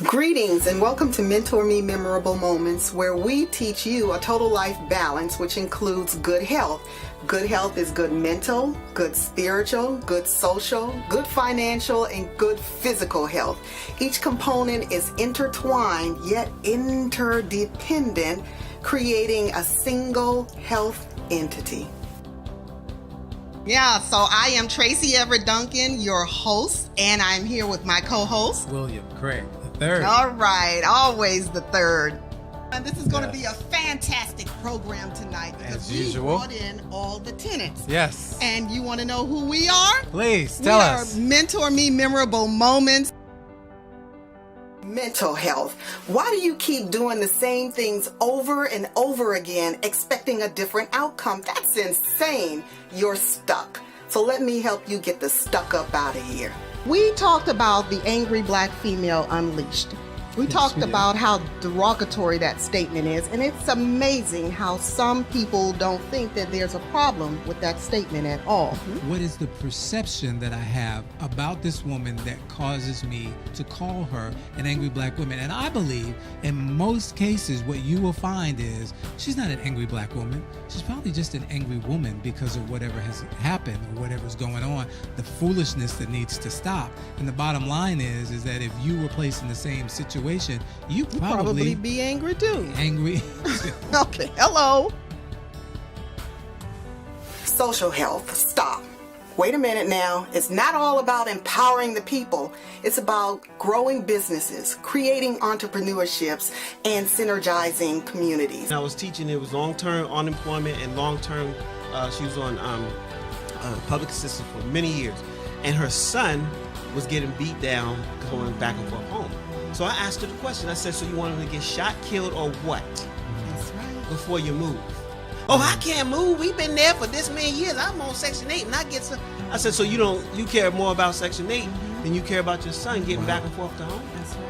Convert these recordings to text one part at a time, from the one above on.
Greetings and welcome to MentorMe Memorable Moments, where we teach you a total life balance, which includes good health. Good health is good mental, good spiritual, good social, good financial, and good physical health. Each component is intertwined yet interdependent, creating a single health entity. Yeah, so I am Tracy Everett Duncan, your host, and I'm here with my co-host, William Craig, the third. All right, always the third. And this is going to be a fantastic program tonight because we brought in all the tenants. Yes. And you want to know who we are? Please, tell us. We are MentorMe Memorable Moments. Mental health. Why do you keep doing the same things over and over again, expecting a different outcome? That's insane. You're stuck. So let me help you get the stuck up out of here. We talked about the angry black female unleashed. We talked about how derogatory that statement is, and it's amazing how some people don't think that there's a problem with that statement at all. What is the perception that I have about this woman that causes me to call her an angry black woman? And I believe in most cases what you will find is she's not an angry black woman. She's probably just an angry woman because of whatever has happened or whatever's going on, the foolishness that needs to stop. And the bottom line is that if you were placed in the same situation, you probably be angry too. Angry. Okay, hello. Social health. Stop. Wait a minute now. It's not all about empowering the people. It's about growing businesses, creating entrepreneurships, and synergizing communities. I was teaching, it was long-term unemployment and long-term, she was on public assistance for many years. And her son was getting beat down going back and forth home. So I asked her the question. I said, so you want him to get shot, killed, or what? That's right. Before you move. Oh, I can't move. We've been there for this many years. I'm on Section 8 and I get some. I said, so you care more about Section 8 than you care about your son getting back and forth to home? That's right.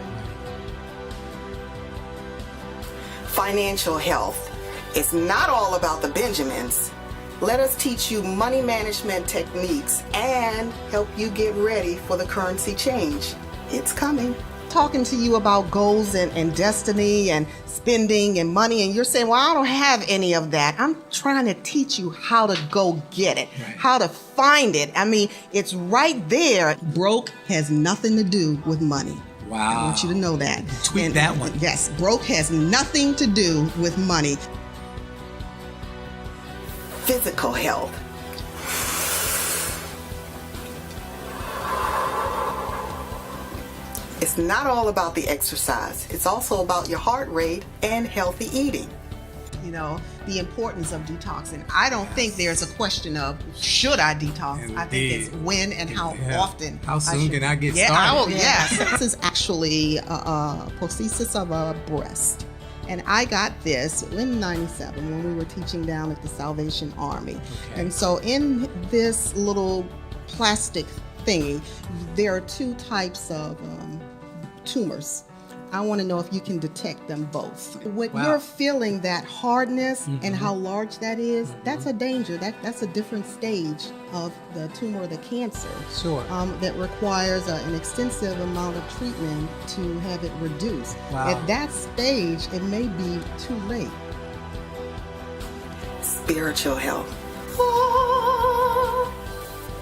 Financial health. It's not all about the Benjamins. Let us teach you money management techniques and help you get ready for the currency change. It's coming. Talking to you about goals and destiny and spending and money, and you're saying, well, I don't have any of that. I'm trying to teach you how to go get it, how to find it. I mean, it's right there. Broke has nothing to do with money. Wow. I want you to know that. Tweet that one. Yes, broke has nothing to do with money. Physical health. It's not all about the exercise. It's also about your heart rate and healthy eating. You know, the importance of detoxing. I don't think there's a question of should I detox. Indeed. I think it's when and how often. How soon can I get started? Oh, yes. This is actually a prosthesis of a breast. And I got this in '97 when we were teaching down at the Salvation Army. Okay. And so in this little plastic thingy, there are two types of tumors. I want to know if you can detect them both. When you're feeling that hardness and how large that is, that's a danger. That's a different stage of the tumor or the cancer. Sure. That requires an extensive amount of treatment to have it reduced. Wow. At that stage, it may be too late. Spiritual health.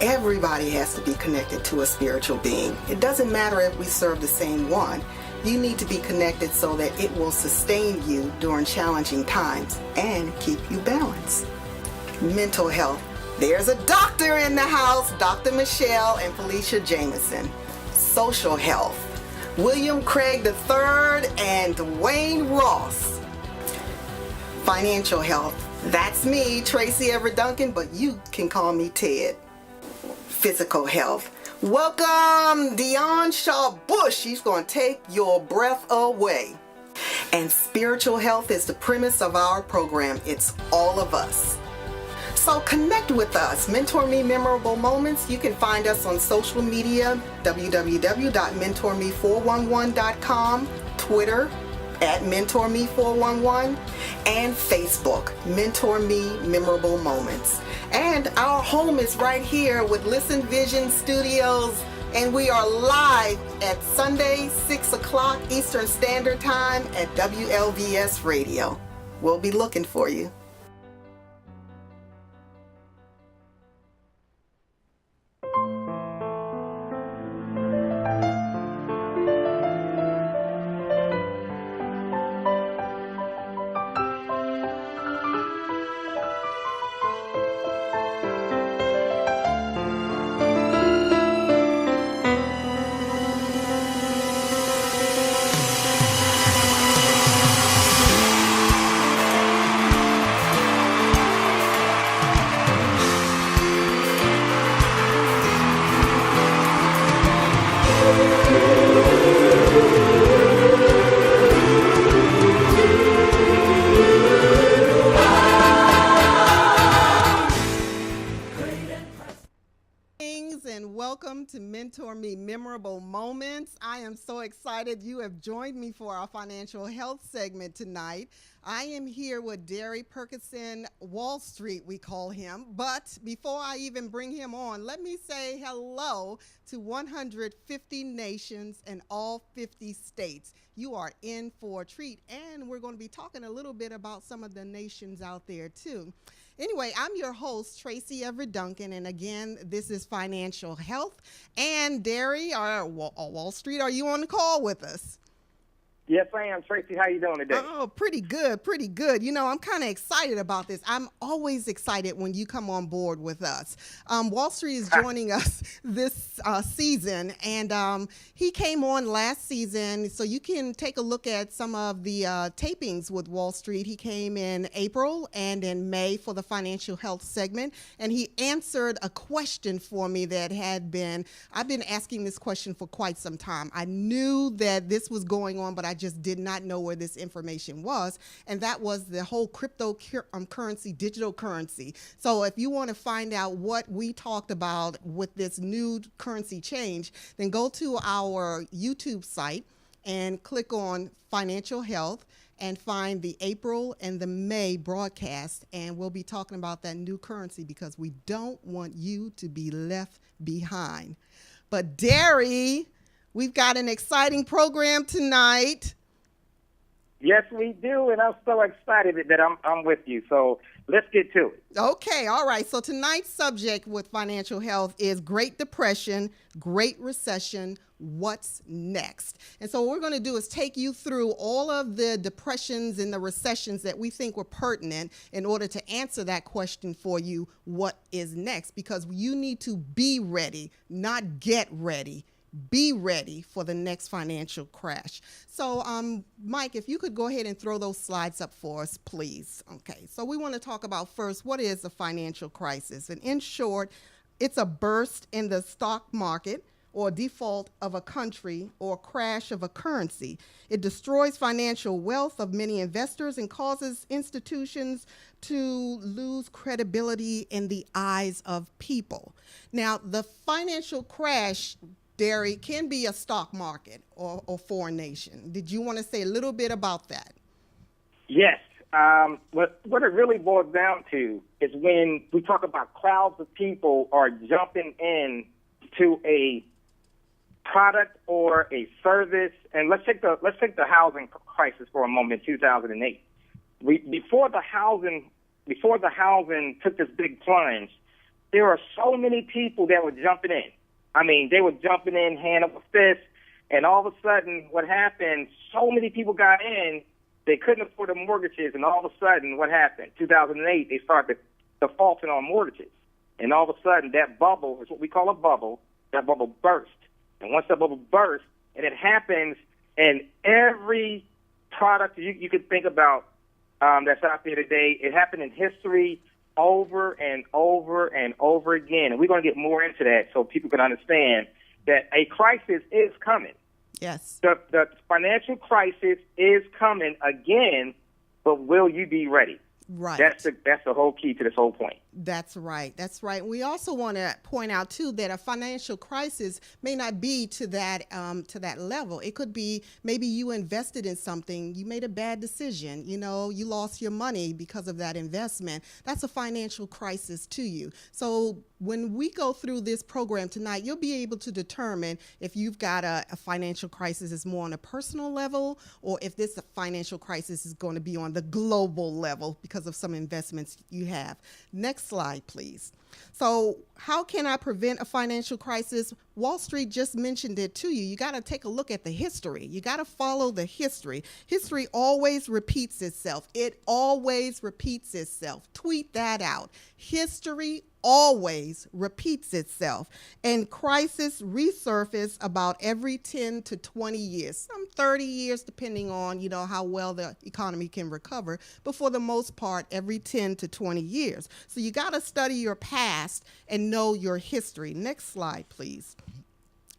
Everybody has to be connected to a spiritual being. It doesn't matter if we serve the same one. You need to be connected so that it will sustain you during challenging times and keep you balanced. Mental health. There's a doctor in the house, Dr. Michelle and Felicia Jameson. Social health. William Craig III and Dwayne Ross. Financial health. That's me, Tracy Everett Duncan, but you can call me Ted. Physical health. Welcome, Dion Shaw Bush. She's going to take your breath away. And spiritual health is the premise of our program. It's all of us. So connect with us. MentorMe Memorable Moments. You can find us on social media, www.mentorme411.com, Twitter, @MentorMe411, and Facebook, MentorMe Memorable Moments. And our home is right here with Listen Vision Studios And we are live at Sunday, 6 o'clock Eastern Standard Time at WLVS Radio. We'll be looking for you. And welcome to MentorMe Memorable Moments. I am so excited you have joined me for our financial health segment tonight. I am here with Derry Perkinson, Wall Street, we call him. But before I even bring him on, let me say hello to 150 nations and all 50 states. You are in for a treat, and we're going to be talking a little bit about some of the nations out there, too. Anyway, I'm your host, Tracy Everett Duncan, and again, this is Financial Health. And Derry, Wall Street, are you on the call with us? Yes, I am. Tracy, how you doing today? Oh, pretty good, pretty good. You know, I'm kind of excited about this. I'm always excited when you come on board with us. Wall Street is joining us this season, and he came on last season, so you can take a look at some of the tapings with Wall Street. He came in April and in May for the financial health segment, and he answered a question for me that I've been asking this question for quite some time. I knew that this was going on, but I just did not know where this information was, and that was the whole cryptocurrency, digital currency. So if you want to find out what we talked about with this new currency change, then go to our YouTube site and click on Financial Health and find the April and the May broadcast, and we'll be talking about that new currency because we don't want you to be left behind. But Derry, we've got an exciting program tonight. Yes, we do, and I'm so excited that I'm with you. So let's get to it. Okay, all right. So tonight's subject with financial health is Great Depression, Great Recession, what's next? And so what we're going to do is take you through all of the depressions and the recessions that we think were pertinent in order to answer that question for you, what is next? Because you need to be ready, not get ready. Be ready for the next financial crash. So, Mike, if you could go ahead and throw those slides up for us, please. Okay, so we want to talk about first, what is a financial crisis? And in short, it's a burst in the stock market or default of a country or crash of a currency. It destroys financial wealth of many investors and causes institutions to lose credibility in the eyes of people. Now, the financial crash, Derry, can be a stock market or foreign nation. Did you want to say a little bit about that? Yes. What it really boils down to is when we talk about crowds of people are jumping in to a product or a service, and let's take the housing crisis for a moment in 2008. Before the housing took this big plunge, there were so many people that were jumping in. I mean, they were jumping in hand over fist, and all of a sudden, what happened, so many people got in, they couldn't afford the mortgages, and all of a sudden, what happened? 2008, they started defaulting on mortgages. And all of a sudden, that bubble is what we call a bubble, that bubble burst. And once that bubble bursts, and it happens in every product you could think about that's out there today, it happened in history over and over and over again. And we're going to get more into that so people can understand that a crisis is coming. Yes. The financial crisis is coming again, but will you be ready? Right. That's the whole key to this whole point. That's right. That's right. We also want to point out too that a financial crisis may not be to that level. It could be maybe you invested in something, you made a bad decision. You know, you lost your money because of that investment. That's a financial crisis to you. So when we go through this program tonight, you'll be able to determine if you've got a financial crisis is more on a personal level, or if this financial crisis is going to be on the global level because of some investments you have. Next slide, please. So how can I prevent a financial crisis? Wall Street just mentioned it to you. You got to take a look at the history. You got to follow the history. History always repeats itself. It always repeats itself. Tweet that out. History always repeats itself, and crisis resurface about every 10 to 20 years, some 30 years depending on how well the economy can recover, but for the most part every 10 to 20 years. So you got to study your past and know your history. Next slide, please.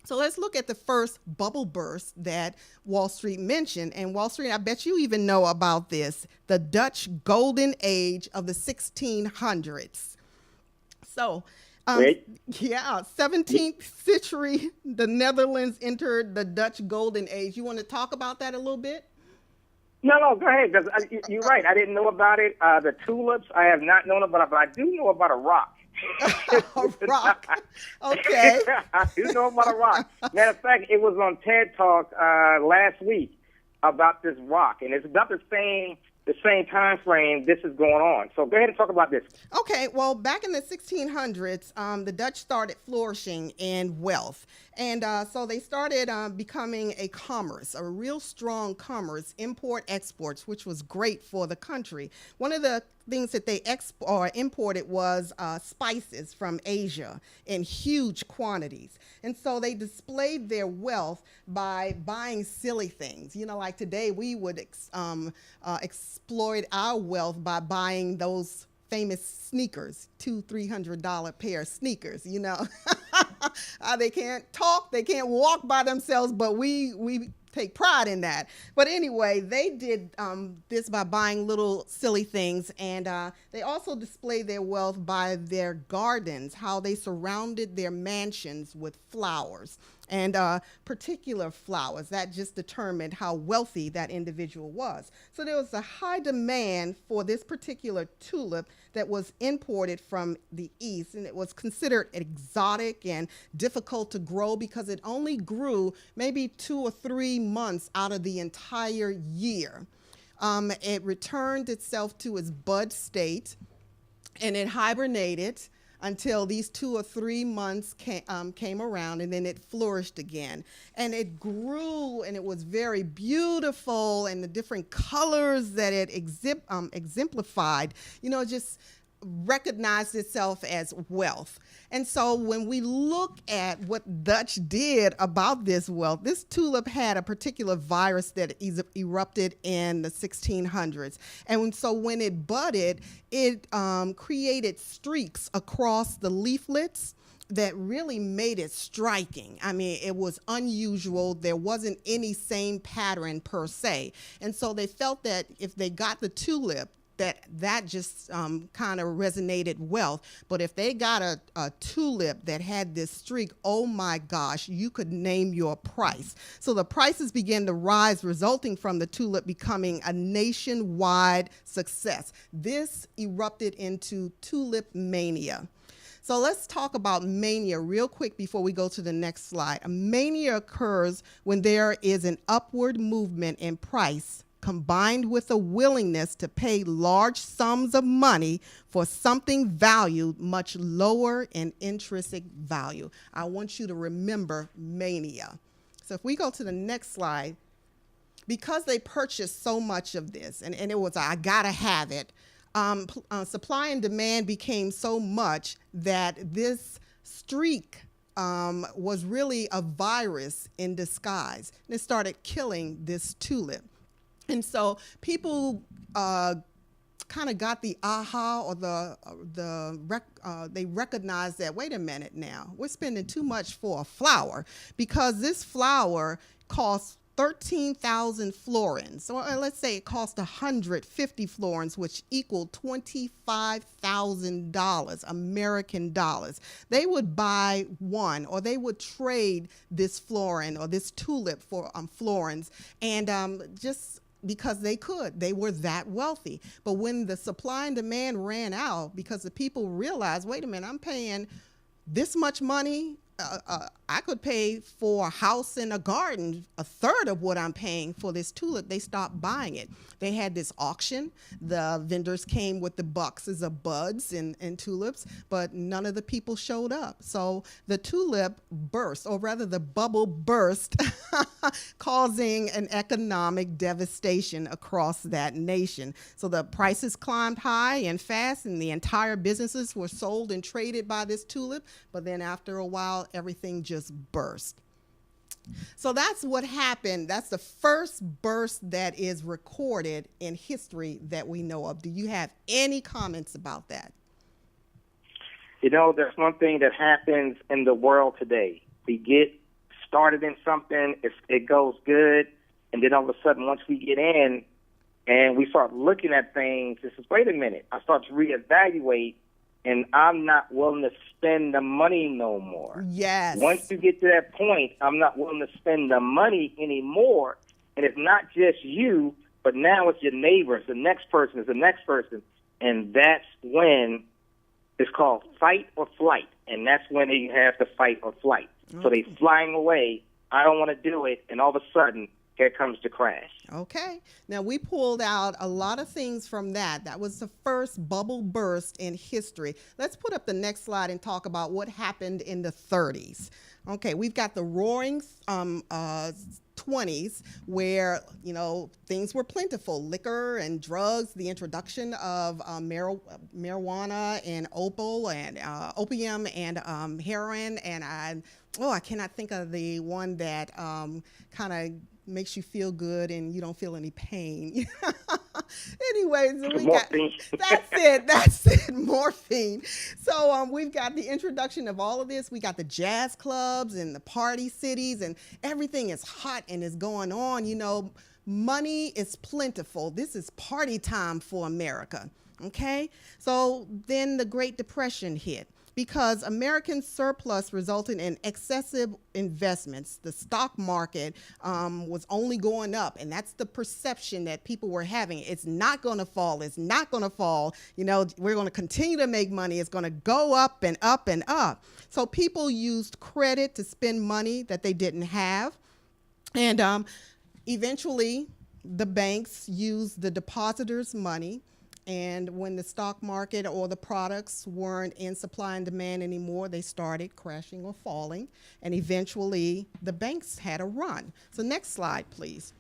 So let's look at the first bubble burst that Wall Street mentioned. And Wall Street, I bet you even know about this, the Dutch golden age of the 1600s. So, 17th century, the Netherlands entered the Dutch golden age. You want to talk about that a little bit? No, go ahead, because you're right. I didn't know about it. The tulips, I have not known about it, but I do know about a rock. A rock. Okay. I do know about a rock. Matter of fact, it was on TED Talk last week about this rock, and it's about the same time frame this is going on. So go ahead and talk about this. Okay, well, back in the 1600s, the Dutch started flourishing in wealth. And so they started becoming a real strong commerce, import-exports, which was great for the country. One of the things that they imported was spices from Asia in huge quantities. And so they displayed their wealth by buying silly things. Like today we would exploit our wealth by buying those famous sneakers, $200-$300 pair of sneakers. They can't talk, they can't walk by themselves, but we take pride in that. But anyway, they did this by buying little silly things, and they also displayed their wealth by their gardens, how they surrounded their mansions with flowers, and particular flowers that just determined how wealthy that individual was. So there was a high demand for this particular tulip that was imported from the East, and it was considered exotic and difficult to grow because it only grew maybe 2 or 3 months out of the entire year. It returned itself to its bud state, and it hibernated until these 2 or 3 months came around, and then it flourished again. And it grew, and it was very beautiful, and the different colors that it exemplified, just recognized itself as wealth. And so when we look at what Dutch did about this wealth, this tulip had a particular virus that erupted in the 1600s. And so when it budded, it created streaks across the leaflets that really made it striking. I mean, it was unusual. There wasn't any same pattern per se. And so they felt that if they got the tulip, that just kind of resonated well. But if they got a tulip that had this streak, oh my gosh, you could name your price. So the prices began to rise, resulting from the tulip becoming a nationwide success. This erupted into tulip mania. So let's talk about mania real quick before we go to the next slide. A mania occurs when there is an upward movement in price combined with a willingness to pay large sums of money for something valued much lower in intrinsic value. I want you to remember mania. So if we go to the next slide, because they purchased so much of this, and it was, I gotta have it, supply and demand became so much that this streak was really a virus in disguise. And it started killing this tulip. And so people kind of got the aha, or they recognized that, wait a minute now, we're spending too much for a flower, because this flower costs 13,000 florins. So let's say it cost 150 florins, which equaled $25,000 American dollars. They would buy one, or they would trade this florin or this tulip for florins, and just because they could. They were that wealthy. But when the supply and demand ran out, because the people realized, wait a minute, I'm paying this much money. I could pay for a house and a garden a third of what I'm paying for this tulip. They stopped buying it. They had this auction. The vendors came with the boxes of buds and tulips, but none of the people showed up. So the tulip burst, or rather the bubble burst, causing an economic devastation across that nation. So the prices climbed high and fast, and the entire businesses were sold and traded by this tulip. But then after a while, everything just burst. So that's what happened. That's the first burst that is recorded in history that we know of. Do you have any comments about that? You know, there's one thing that happens in the world today. We get started in something, it goes good, and then all of a sudden, once we get in and we start looking at things, it says, wait a minute, I start to reevaluate, and I'm not willing to spend the money no more. Yes. Once you get to that point, I'm not willing to spend the money anymore. And it's not just you, but now it's your neighbors, the next person is the next person. And that's when it's called fight or flight. And that's when you have to fight or flight. Okay. So they flying away. I don't want to do it. And all of a sudden, here comes the crash. Okay. Now, we pulled out a lot of things from that. That was the first bubble burst in history. Let's put up the next slide and talk about what happened in the 30s. Okay, we've got the roaring 20s where, you know, things were plentiful. Liquor and drugs, the introduction of marijuana and opium and heroin. And I cannot think of the one that kind of makes you feel good and you don't feel any pain. Anyways, that's it, morphine. So we've got the introduction of all of this. We got the jazz clubs and the party cities, and everything is hot and is going on. You know, money is plentiful. This is party time for America. Okay? So then the Great Depression hit. Because American surplus resulted in excessive investments. The stock market was only going up, and that's the perception that people were having. It's not going to fall. It's not going to fall. You know, we're going to continue to make money. It's going to go up and up and up. So people used credit to spend money that they didn't have. And eventually, the banks used the depositors' money. And when the stock market or the products weren't in supply and demand anymore, they started crashing or falling. And eventually, the banks had a run. So next slide, please.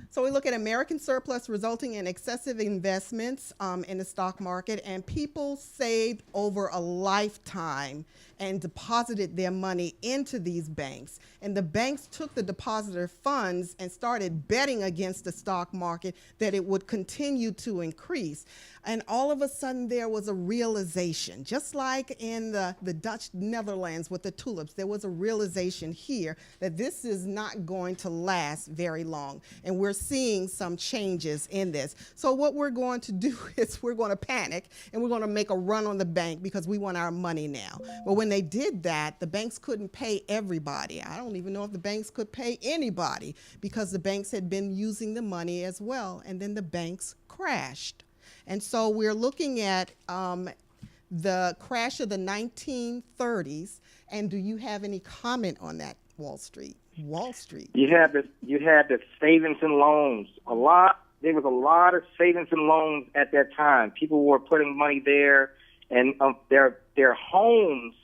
So we look at American surplus resulting in excessive investments in the stock market, and people saved over a lifetime and deposited their money into these banks. And the banks took the depositor funds and started betting against the stock market that it would continue to increase. And all of a sudden there was a realization, just like in the Dutch Netherlands with the tulips, there was a realization here that this is not going to last very long. And we're seeing some changes in this. So what we're going to do is we're going to panic and we're going to make a run on the bank because we want our money now. But when they did that, the banks couldn't pay everybody. I don't even know if the banks could pay anybody because the banks had been using the money as well. And then the banks crashed. And so we're looking at the crash of the 1930s. And do you have any comment on that, Wall Street? Wall Street. You had the savings and loans. There was a lot of savings and loans at that time. People were putting money there, and their homes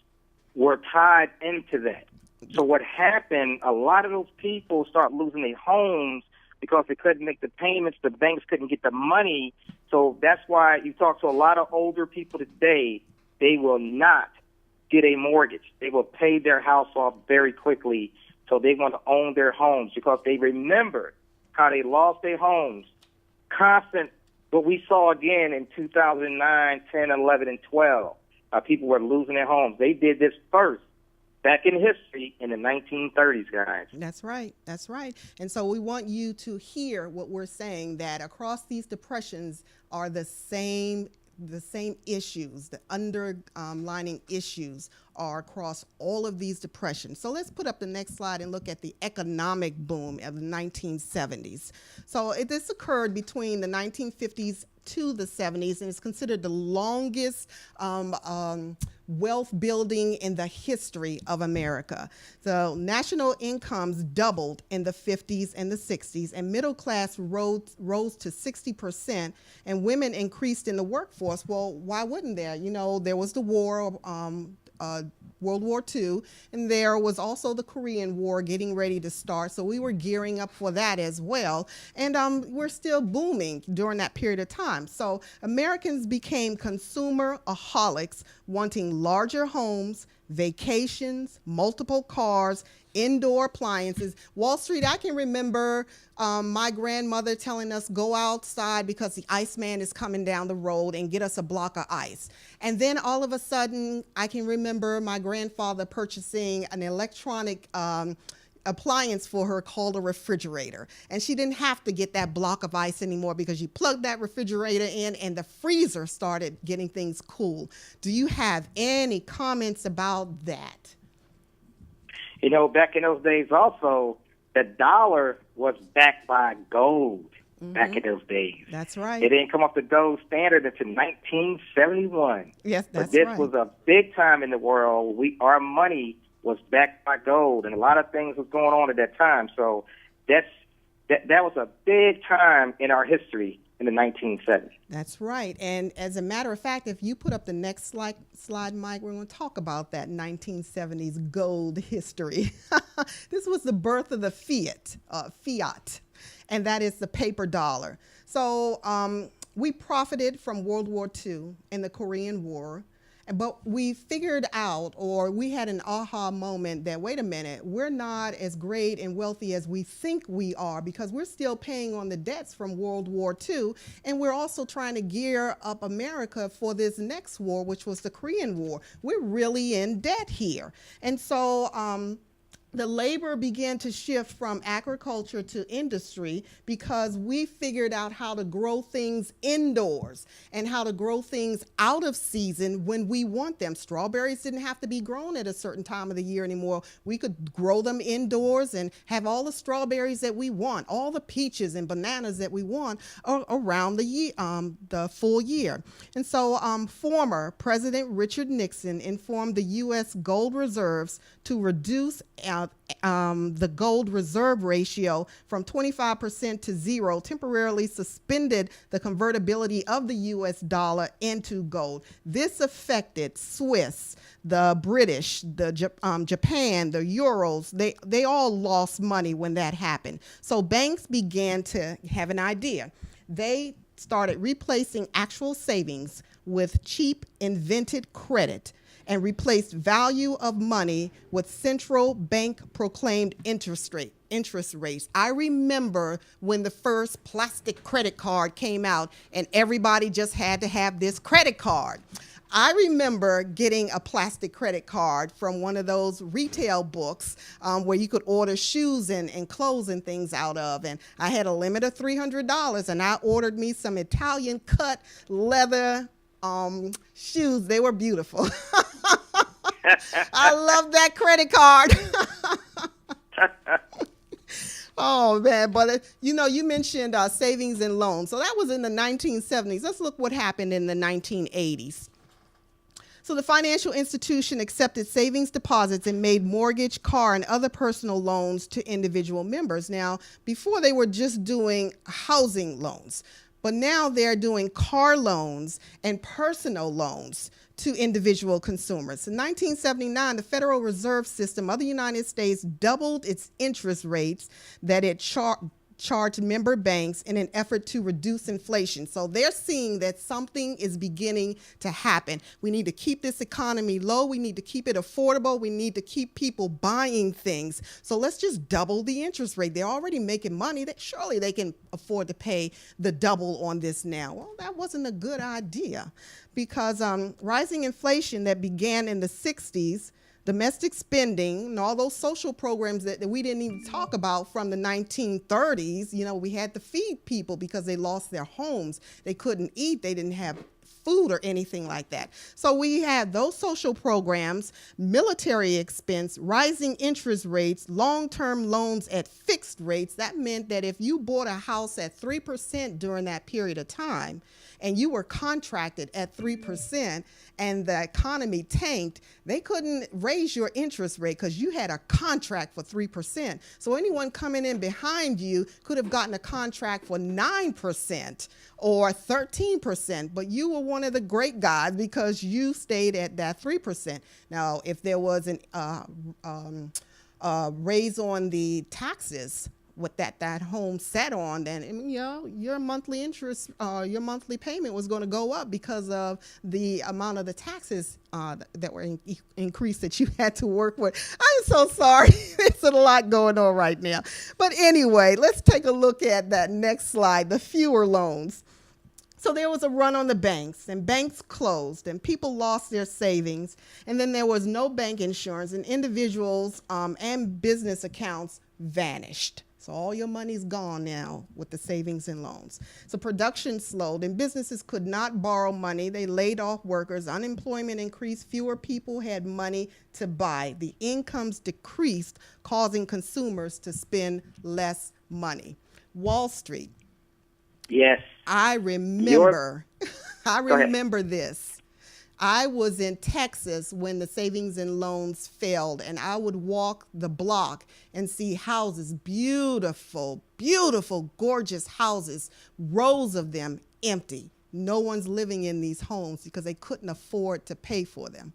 were tied into that. So what happened? A lot of those people start losing their homes because they couldn't make the payments. The banks couldn't get the money. So that's why you talk to a lot of older people today. They will not get a mortgage. They will pay their house off very quickly. So they want to own their homes because they remember how they lost their homes. Constant, what we saw again in 2009, 10, 11, and 12. People were losing their homes. They did this first. back in history in the 1930s, guys. That's right. That's right. And so we want you to hear what we're saying, that across these depressions are the same issues, the underlining issues are across all of these depressions. So let's put up the next slide and look at the economic boom of the 1970s. So this occurred between the 1950s to the 70s, and it's considered the longest wealth building in the history of America. So national incomes doubled in the 50s and the 60s, and middle class rose to 60%, and women increased in the workforce. Well, why wouldn't there? You know, there was the war, World War II, and there was also the Korean War getting ready to start. So we were gearing up for that as well. And we're still booming during that period of time. So Americans became consumer-aholics, wanting larger homes, vacations, multiple cars, indoor appliances. Wall Street, I can remember my grandmother telling us, go outside because the Iceman is coming down the road, and get us a block of ice. And then all of a sudden, I can remember my grandfather purchasing an electronic appliance for her called a refrigerator. And she didn't have to get that block of ice anymore because you plugged that refrigerator in and the freezer started getting things cool. Do you have any comments about that? You know, back in those days also, the dollar was backed by gold back in those days. That's right. It didn't come off the gold standard until 1971. Yes, that's But this right. was a big time in the world. Our money was backed by gold, and a lot of things was going on at that time. So that was a big time in our history in the 1970s. That's right. And as a matter of fact, if you put up the next slide, Mike, we're going to talk about that 1970s gold history. This was the birth of the fiat, and that is the paper dollar. So we profited from World War II and the Korean War. But we figured out, or we had an aha moment that, wait a minute, we're not as great and wealthy as we think we are, because we're still paying on the debts from World War II. And we're also trying to gear up America for this next war, which was the Korean War. We're really in debt here. And so the labor began to shift from agriculture to industry because we figured out how to grow things indoors and how to grow things out of season when we want them. Strawberries didn't have to be grown at a certain time of the year anymore. We could grow them indoors and have all the strawberries that we want, all the peaches and bananas that we want around the full year. And so former President Richard Nixon informed the U.S. gold reserves to reduce the gold reserve ratio from 25% to 0, temporarily suspended the convertibility of the U.S. dollar into gold. This affected Swiss, the British, the Japan, the Euros. They all lost money when that happened. So banks began to have an idea. They started replacing actual savings with cheap invented credit and replaced value of money with central bank proclaimed interest rates. I remember when the first plastic credit card came out and everybody just had to have this credit card. I remember getting a plastic credit card from one of those retail books where you could order shoes and clothes and things out of. And I had a limit of $300, and I ordered me some Italian cut leather shoes. They were beautiful. I love that credit card. Oh, man. But, you mentioned savings and loans. So that was in the 1970s. Let's look what happened in the 1980s. So the financial institution accepted savings deposits and made mortgage, car, and other personal loans to individual members. Now, before they were just doing housing loans, but now they're doing car loans and personal loans to individual consumers. In 1979, the Federal Reserve System of the United States doubled its interest rates that it charged member banks in an effort to reduce inflation. So they're seeing that something is beginning to happen. We need to keep this economy low. We need to keep it affordable. We need to keep people buying things. So let's just double the interest rate. They're already making money. Surely they can afford to pay the double on this now. Well, that wasn't a good idea because rising inflation that began in the 60s domestic spending and all those social programs that we didn't even talk about from the 1930s. You know, we had to feed people because they lost their homes. They couldn't eat. They didn't have food or anything like that. So we had those social programs, military expense, rising interest rates, long-term loans at fixed rates. That meant that if you bought a house at 3% during that period of time, and you were contracted at 3% and the economy tanked, they couldn't raise your interest rate because you had a contract for 3%. So anyone coming in behind you could have gotten a contract for 9% or 13%, but you were one of the great guys because you stayed at that 3%. Now, if there was an raise on the taxes, what that home set on, then you know your monthly interest, your monthly payment was going to go up because of the amount of the taxes that were increased that you had to work with. I'm so sorry. There's a lot going on right now. But anyway, let's take a look at that next slide, the fewer loans. So there was a run on the banks, and banks closed, and people lost their savings, and then there was no bank insurance, and individuals and business accounts vanished. So all your money's gone now with the savings and loans. So production slowed, and businesses could not borrow money. They laid off workers. Unemployment increased. Fewer people had money to buy. The incomes decreased, causing consumers to spend less money. Wall Street. Yes. I remember this. I was in Texas when the savings and loans failed, and I would walk the block and see houses, beautiful, beautiful, gorgeous houses, rows of them empty. No one's living in these homes because they couldn't afford to pay for them.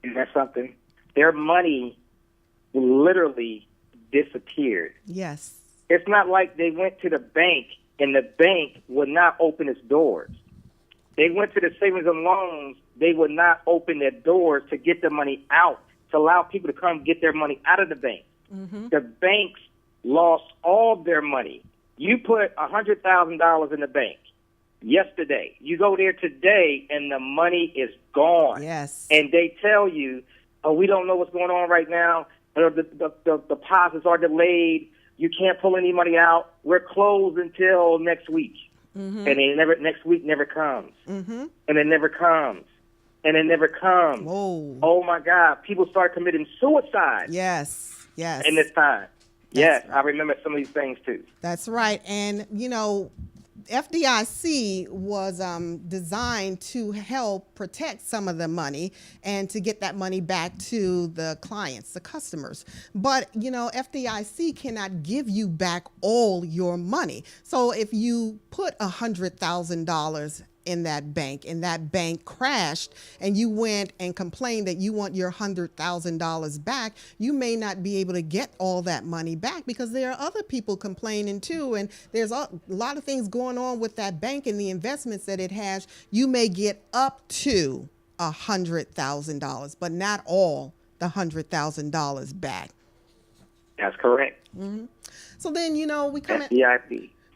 And that's something. Their money literally disappeared. Yes. It's not like they went to the bank and the bank would not open its doors. They went to the savings and loans. They would not open their doors to get the money out, to allow people to come get their money out of the bank. Mm-hmm. The banks lost all their money. You put $100,000 in the bank yesterday. You go there today, and the money is gone. Yes. And they tell you, oh, we don't know what's going on right now. The deposits are delayed. You can't pull any money out. We're closed until next week. Mm-hmm. And next week never comes. Mm-hmm. And it never comes. And it never comes. Whoa. Oh, my God. People start committing suicide. Yes. In this time. Yes, right. I remember some of these things, too. That's right. And, you know, FDIC was designed to help protect some of the money and to get that money back to the clients, the customers. But, you know, FDIC cannot give you back all your money. So if you put $100,000 in that bank and that bank crashed and you went and complained that you want your $100,000 back, you may not be able to get all that money back because there are other people complaining too. And there's a lot of things going on with that bank and the investments that it has. You may get up to $100,000, but not all the $100,000 back. That's correct. Mm-hmm. So then, you know,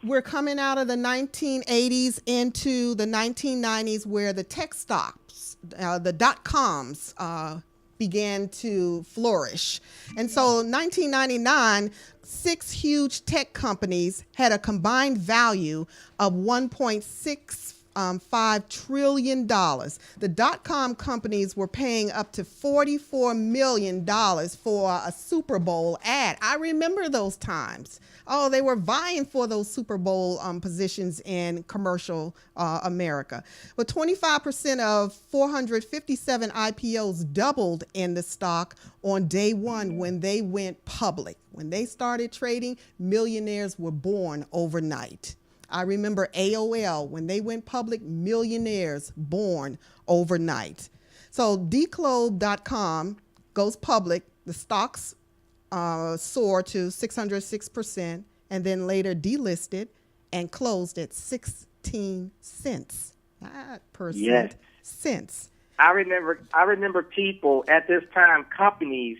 we're coming out of the 1980s into the 1990s where the tech stocks, the dot-coms began to flourish. And so 1999, 6 huge tech companies had a combined value of $1.65 trillion. The dot-com companies were paying up to $44 million for a Super Bowl ad. I remember those times. Oh, they were vying for those Super Bowl positions in commercial America. But 25% of 457 IPOs doubled in the stock on day one when they went public. When they started trading, millionaires were born overnight. I remember AOL, when they went public, millionaires born overnight. So Declobe.com goes public. The stocks soar to 606%, and then later delisted and closed at 16 cents. Not percent, yes. Cents. I remember people at this time, companies,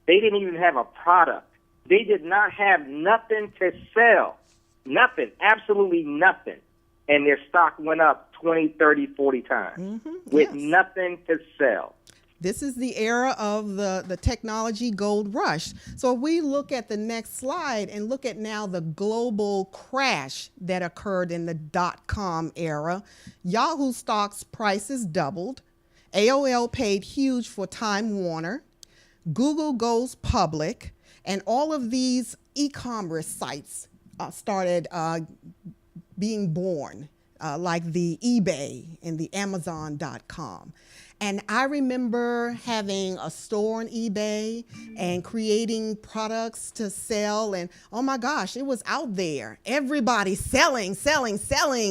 they didn't even have a product. They did not have nothing to sell. Nothing, absolutely nothing. And their stock went up 20, 30, 40 times with nothing to sell. This is the era of the technology gold rush. So if we look at the next slide and look at now the global crash that occurred in the dot-com era, Yahoo stock's prices doubled. AOL paid huge for Time Warner. Google goes public. And all of these e-commerce sites started being born, like the eBay and the Amazon.com. And I remember having a store on eBay and creating products to sell. And oh my gosh, it was out there. Everybody selling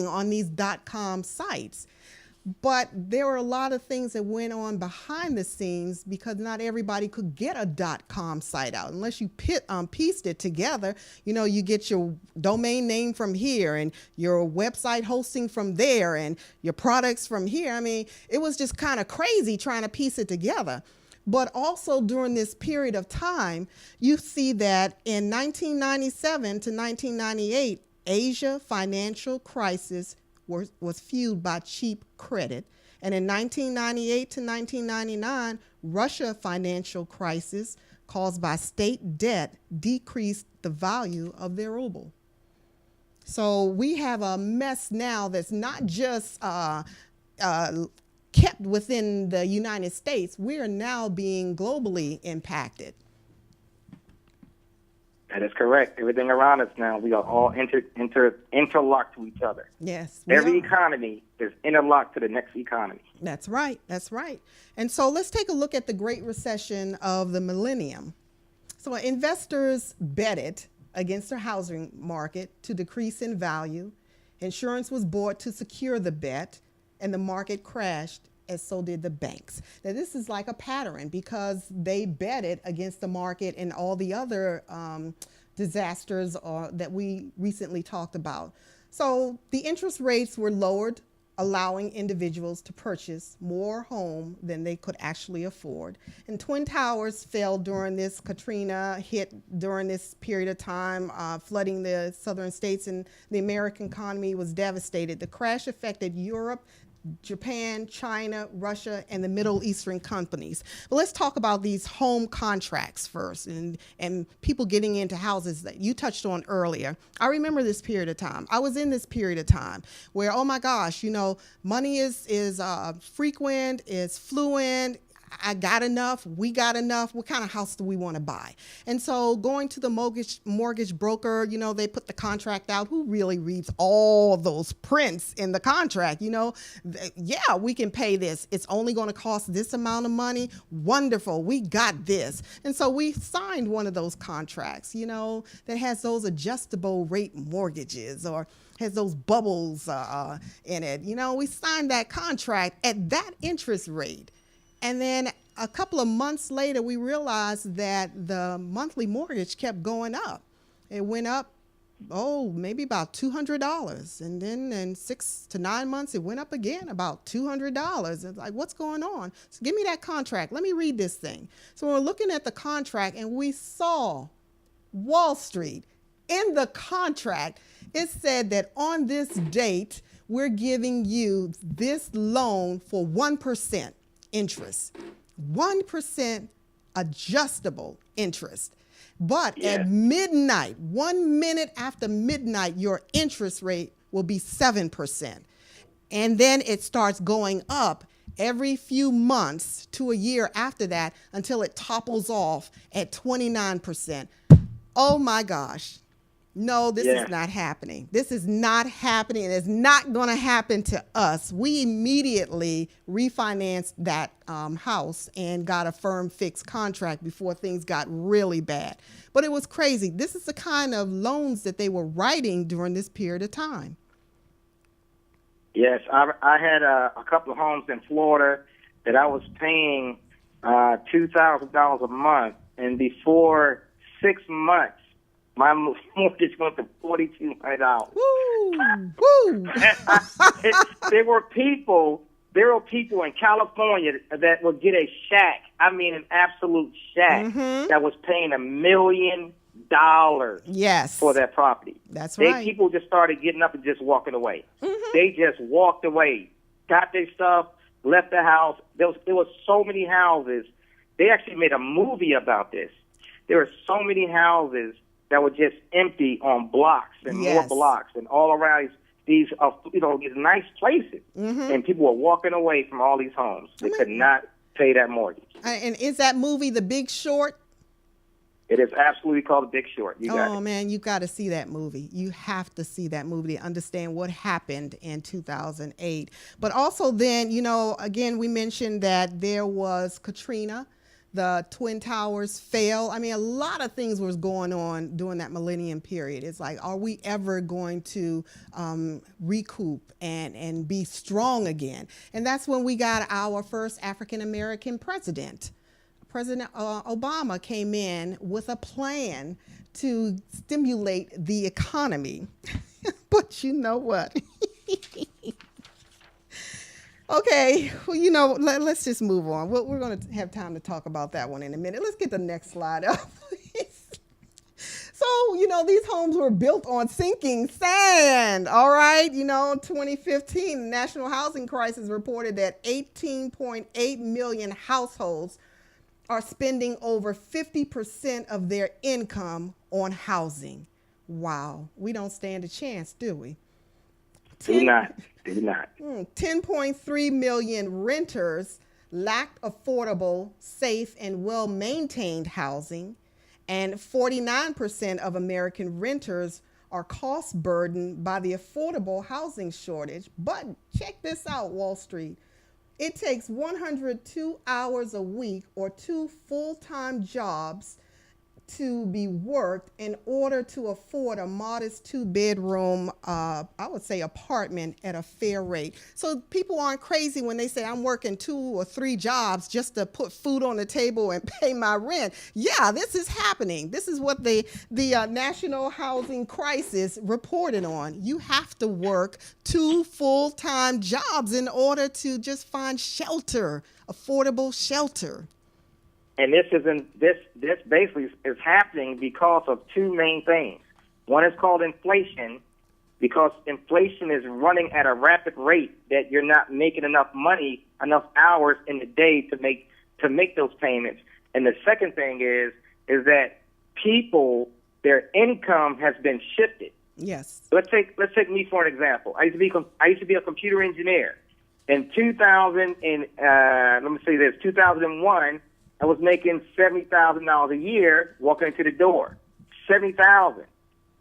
on these .com sites. But there were a lot of things that went on behind the scenes because not everybody could get a .com site out unless you pieced it together. You know, you get your domain name from here and your website hosting from there and your products from here. I mean, it was just kind of crazy trying to piece it together. But also during this period of time, you see that in 1997 to 1998, Asia financial crisis was fueled by cheap credit. And in 1998 to 1999, Russia financial crisis caused by state debt decreased the value of their ruble. So we have a mess now that's not just kept within the United States. We are now being globally impacted. That is correct. Everything around us now, we are all interlocked to each other. Yes. Every economy is interlocked to the next economy. That's right. That's right. And so let's take a look at the Great Recession of the millennium. So investors betted against their housing market to decrease in value. Insurance was bought to secure the bet, and the market crashed, and so did the banks. Now, this is like a pattern because they betted against the market and all the other disasters that we recently talked about. So the interest rates were lowered, allowing individuals to purchase more home than they could actually afford. And Twin Towers fell during this. Katrina hit during this period of time, flooding the southern states, and the American economy was devastated. The crash affected Europe, Japan, China, Russia, and the Middle Eastern companies. But let's talk about these home contracts first and people getting into houses that you touched on earlier. I remember this period of time. I was in this period of time where, oh my gosh, you know, money is frequent, is fluent. I got enough, we got enough, what kind of house do we want to buy? And so going to the mortgage broker, you know, they put the contract out. Who really reads all those prints in the contract? You know, yeah, we can pay this. It's only going to cost this amount of money. Wonderful, we got this. And so we signed one of those contracts, you know, that has those adjustable rate mortgages or has those bubbles in it. You know, we signed that contract at that interest rate. And then a couple of months later, we realized that the monthly mortgage kept going up. It went up, maybe about $200. And then in 6 to 9 months, it went up again about $200. It's like, what's going on? So give me that contract. Let me read this thing. So we're looking at the contract, and we saw Wall Street. In the contract, it said that on this date, we're giving you this loan for 1%. Interest, 1% adjustable interest. But at midnight, 1 minute after midnight, your interest rate will be 7%. And then it starts going up every few months to a year after that until it topples off at 29%. Oh my gosh. No, this is not happening. This is not happening. It's not going to happen to us. We immediately refinanced that house and got a firm fixed contract before things got really bad. But it was crazy. This is the kind of loans that they were writing during this period of time. Yes, I had a couple of homes in Florida that I was paying $2,000 a month, and before 6 months, my mortgage went to $4,200. Woo! Woo! There were people in California that would get a shack. I mean, an absolute shack that was paying $1 million. Yes. For that property. That's right. People just started getting up and just walking away. They just walked away, got their stuff, left the house. There was so many houses. They actually made a movie about this. There were so many houses that were just empty on blocks and more blocks and all around these nice places. And people were walking away from all these homes. They could not pay that mortgage. And is that movie The Big Short? It is absolutely called The Big Short. You got it. Man, you got to see that movie. You have to see that movie to understand what happened in 2008. But also then, again, we mentioned that there was Katrina. The Twin Towers fell. I mean, a lot of things was going on during that millennium period. It's like, are we ever going to recoup and be strong again? And that's when we got our first African-American president. President Obama came in with a plan to stimulate the economy. But you know what? Okay, well, let's just move on. We're going to have time to talk about that one in a minute. Let's get the next slide up, please. So, these homes were built on sinking sand, all right? 2015, the National Housing Crisis reported that 18.8 million households are spending over 50% of their income on housing. Wow, we don't stand a chance, do we? Do not. 10.3 million renters lacked affordable, safe, and well-maintained housing, and 49% of American renters are cost burdened by the affordable housing shortage. But check this out, Wall Street. It takes 102 hours a week or 2 full-time jobs to be worked in order to afford a modest 2-bedroom, I would say, apartment at a fair rate. So people aren't crazy when they say I'm working 2 or 3 jobs just to put food on the table and pay my rent. Yeah, this is happening. This is what the National Housing Crisis reported on. You have to work 2 full-time jobs in order to just find shelter, affordable shelter. And this basically is happening because of 2 main things. One is called inflation, because inflation is running at a rapid rate that you're not making enough money, enough hours in the day to make those payments. And the second thing is that people, their income has been shifted. Yes. Let's take me for an example. I used to be a computer engineer. In 2001. I was making $70,000 a year walking into the door. $70,000,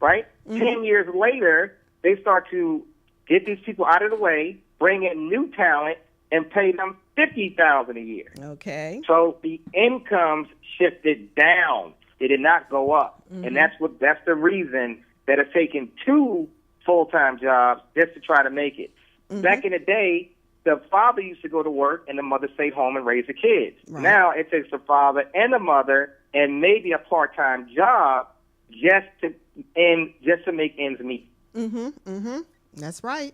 right? 10 years later, they start to get these people out of the way, bring in new talent, and pay them $50,000 a year. Okay. So the incomes shifted down. They did not go up. And that's the reason that it's taken 2 full-time jobs just to try to make it. Back in the day, the father used to go to work and the mother stayed home and raised the kids. Right. Now it takes the father and the mother and maybe a part-time job just to make ends meet. That's right.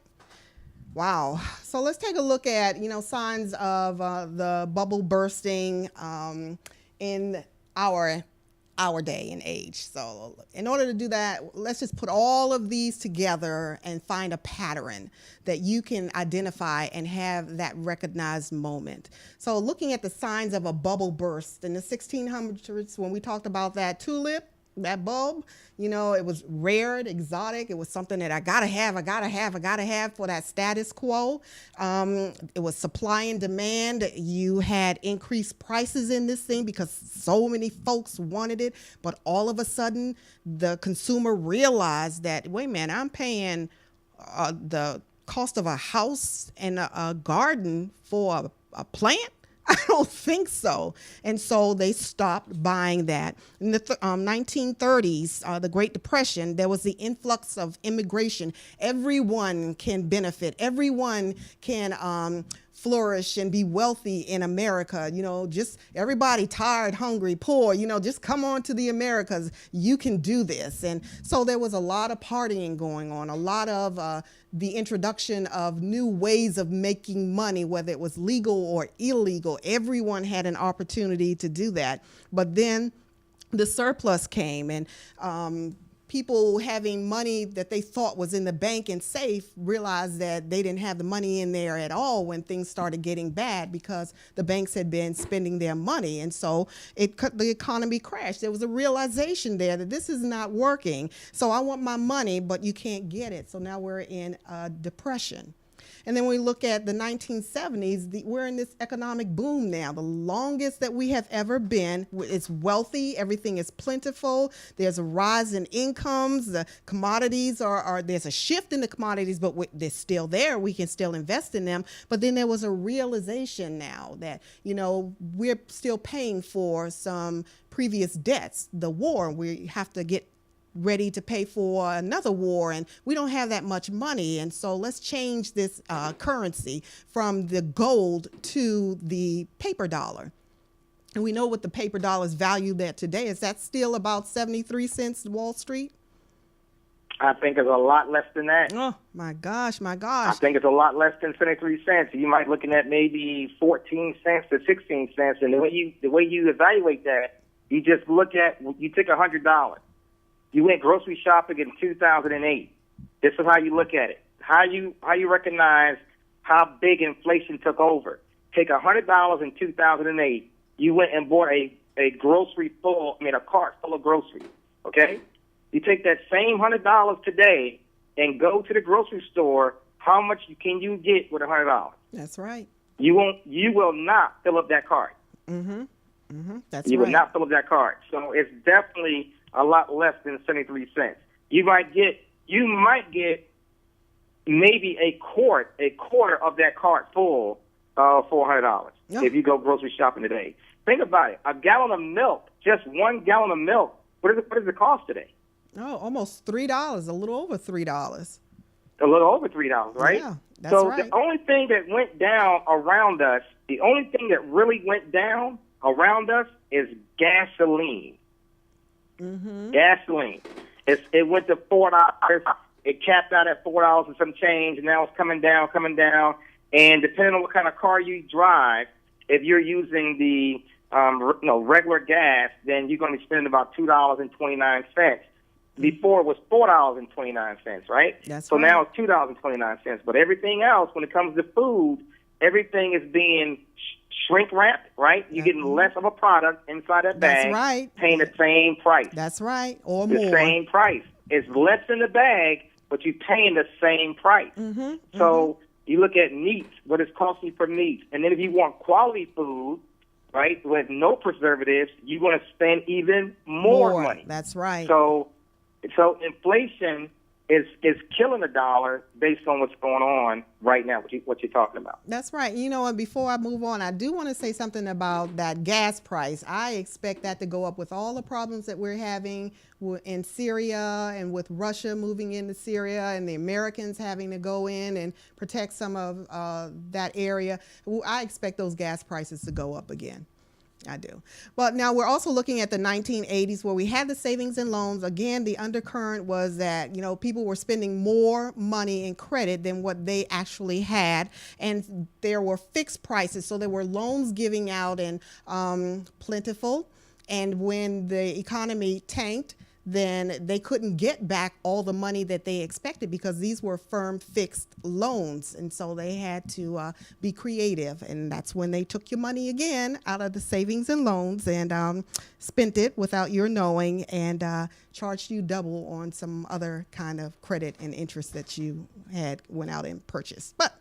Wow. So let's take a look at, signs of the bubble bursting in our day and age. So in order to do that, let's just put all of these together and find a pattern that you can identify and have that recognized moment. So looking at the signs of a bubble burst in the 1600s, when we talked about that tulip, that bulb, it was rare, exotic. It was something that I gotta have for that status quo. It was supply and demand. You had increased prices in this thing because so many folks wanted it. But all of a sudden, the consumer realized that, wait a minute, I'm paying the cost of a house and a garden for a plant? I don't think so. And so they stopped buying that. In the 1930s, the Great Depression, there was the influx of immigration. Everyone can benefit. Everyone can flourish and be wealthy in America. Just everybody tired, hungry, poor, just come on to the Americas. You can do this. And so there was a lot of partying going on, a lot of the introduction of new ways of making money, whether it was legal or illegal. Everyone had an opportunity to do that. But then the surplus came and people having money that they thought was in the bank and safe realized that they didn't have the money in there at all when things started getting bad because the banks had been spending their money. And so the economy crashed. There was a realization there that this is not working. So I want my money, but you can't get it. So now we're in a depression. And then we look at the 1970s, we're in this economic boom now, the longest that we have ever been. It's wealthy, everything is plentiful, there's a rise in incomes, the commodities there's a shift in the commodities, but they're still there, we can still invest in them. But then there was a realization now that, we're still paying for some previous debts, the war, we have to get ready to pay for another war, and we don't have that much money, and so let's change this currency from the gold to the paper dollar. And we know what the paper dollar is valued at today. Is that still about 73 cents Wall Street? I think it's a lot less than that. Oh, my gosh. I think it's a lot less than 73 cents. You might be looking at maybe 14 cents to 16 cents, and the way you evaluate that, you just look at, you take $100. You went grocery shopping in 2008. This is how you look at it. How you recognize how big inflation took over. Take $100 in 2008. You went and bought a cart full of groceries. Okay? You take that same $100 today and go to the grocery store. How much can you get with $100? That's right. You will not fill up that cart. Mm-hmm. Mm-hmm. That's you right. will not fill up that cart. So it's definitely a lot less than 73 cents. You might get maybe a quarter of that cart full for $100 if you go grocery shopping today. Think about it. A gallon of milk, just 1 gallon of milk, what does it cost today? Oh, almost $3, a little over $3. A little over $3, right? Yeah, that's so right. The only thing that went down around us, the only thing that really went down around us is gasoline. Mm-hmm. Gasoline. It went to $4. It capped out at $4 and some change, and now it's coming down. And depending on what kind of car you drive, if you're using the regular gas, then you're going to be spending about $2.29. Before it was $4.29, right? That's so right. Now it's $2.29. But everything else, when it comes to food, everything is being shrink wrapped, right? You're getting less of a product inside that bag. That's right. Paying the same price. That's right. Or the more. The same price. It's less in the bag, but you're paying the same price. Mm-hmm. So you look at meat, what it's costing for meat. And then if you want quality food, right, with no preservatives, you're going to spend even more money. That's right. So inflation is killing the dollar based on what's going on right now, what you're talking about. That's right. And before I move on, I do want to say something about that gas price. I expect that to go up with all the problems that we're having in Syria and with Russia moving into Syria and the Americans having to go in and protect some of that area. I expect those gas prices to go up again. I do. But now we're also looking at the 1980s where we had the savings and loans. Again, the undercurrent was that, people were spending more money in credit than what they actually had. And there were fixed prices. So there were loans giving out and plentiful. And when the economy tanked, then they couldn't get back all the money that they expected because these were firm fixed loans. And so they had to be creative. And that's when they took your money again out of the savings and loans and spent it without your knowing and charged you double on some other kind of credit and interest that you went out and purchased. But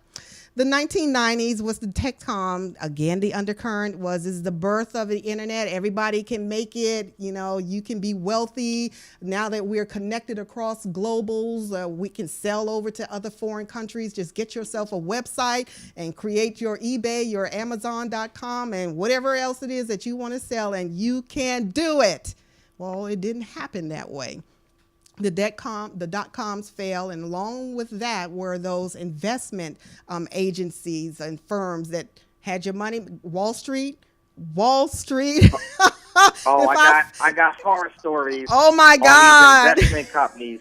the 1990s was the tech-com. Again, the undercurrent is the birth of the internet. Everybody can make it. You can be wealthy. Now that we're connected across globals, we can sell over to other foreign countries. Just get yourself a website and create your eBay, your Amazon.com, and whatever else it is that you want to sell, and you can do it. Well, it didn't happen that way. The dot-coms fell, and along with that were those investment agencies and firms that had your money. Wall Street. Oh, I got horror stories. Oh my God! On these investment companies.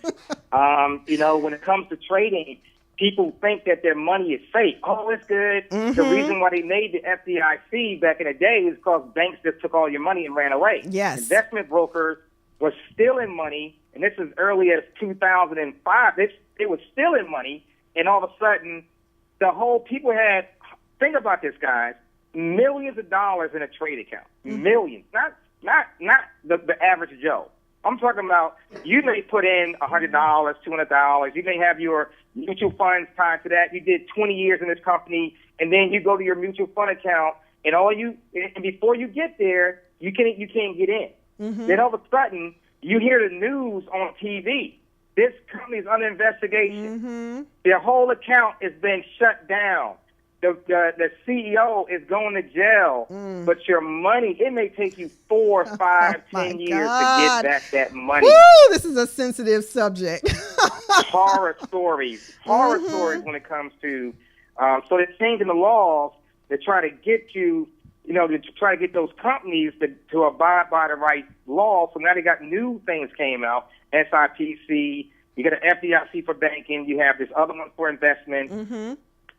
When it comes to trading, people think that their money is safe. Oh, it's good. Mm-hmm. The reason why they made the FDIC back in the day is because banks just took all your money and ran away. Yes. Investment brokers were stealing money and this is early as 2005. It was stealing money, and all of a sudden, the whole people had. Think about this, guys. Millions of dollars in a trade account. Millions, not the average Joe. I'm talking about you may put in $100, $200. You may have your mutual funds tied to that. You did 20 years in this company, and then you go to your mutual fund account, and before you get there, you can't get in. Then all of a sudden, you hear the news on TV. This company's under investigation. Their whole account has been shut down. The CEO is going to jail, but your money, it may take you 4, 5, 10 years to get back that money. Woo, this is a sensitive subject. Horror stories when it comes to, so they're changing the laws to try to get you, to try to get those companies to abide by the right law. So now they got new things came out, SIPC, you got an FDIC for banking, you have this other one for investment.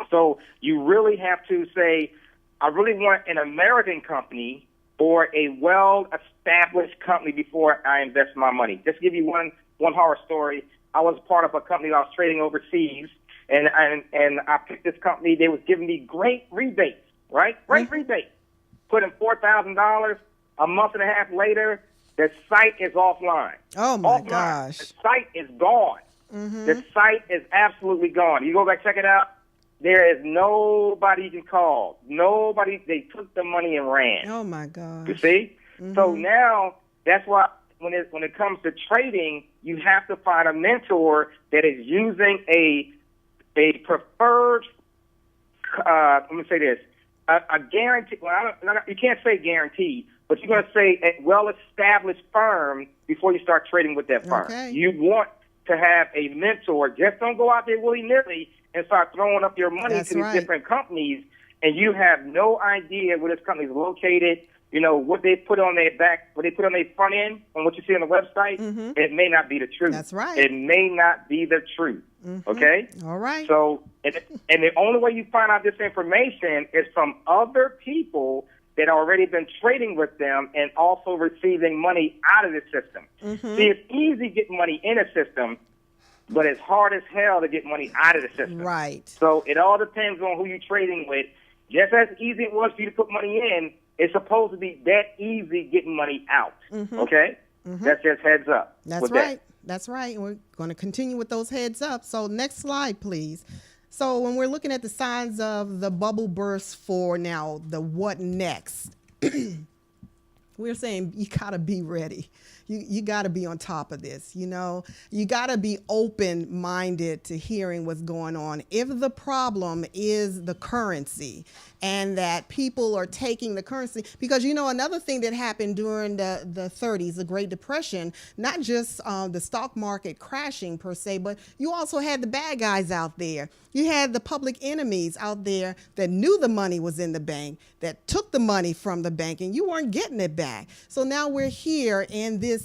So you really have to say, I really want an American company or a well-established company before I invest my money. Just to give you one horror story. I was part of a company I was trading overseas, and I picked this company. They was giving me great rebates, right? Great rebates. Put in $4,000. A month and a half later, the site is offline. Oh, my gosh. The site is gone. The site is absolutely gone. You go back, check it out. There is nobody you can call. Nobody. They took the money and ran. Oh my God! You see? So now that's why when it comes to trading, you have to find a mentor that is using a preferred. Let me say this: a guarantee. Well, you can't say guarantee, but you're going to say a well-established firm before you start trading with that firm. Okay. You want to have a mentor. Just don't go out there willy-nilly and start throwing up your money to these different companies, and you have no idea where this company is located, what they put on their back, what they put on their front end, and what you see on the website, it may not be the truth. That's right. It may not be the truth, okay? All right. So, and the only way you find out this information is from other people that already been trading with them and also receiving money out of the system. See, it's easy to get money in a system, but it's hard as hell to get money out of the system. Right. So it all depends on who you're trading with. Just as easy it was for you to put money in, it's supposed to be that easy getting money out. Okay? That's just heads up. That's right. That's right. And we're going to continue with those heads up. So next slide, please. So when we're looking at the signs of the bubble burst for now, the what next, we're saying you got to be ready. You got to be on top of this. You got to be open-minded to hearing what's going on. If the problem is the currency and that people are taking the currency, because another thing that happened during the 30s, the Great Depression, not just the stock market crashing per se, but you also had the bad guys out there. You had the public enemies out there that knew the money was in the bank, that took the money from the bank, and you weren't getting it back. So now we're here in this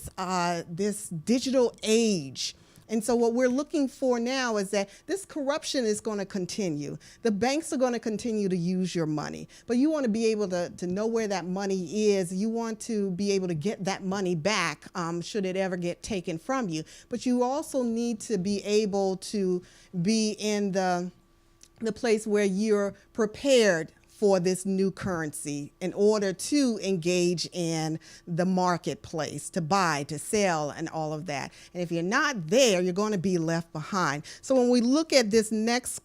digital age. And so what we're looking for now is that this corruption is going to continue. The banks are going to continue to use your money, but you want to be able to know where that money is. You want to be able to get that money back should it ever get taken from you. But you also need to be able to be in the place where you're prepared for this new currency in order to engage in the marketplace, to buy, to sell, and all of that. And if you're not there, you're going to be left behind. So when we look at this next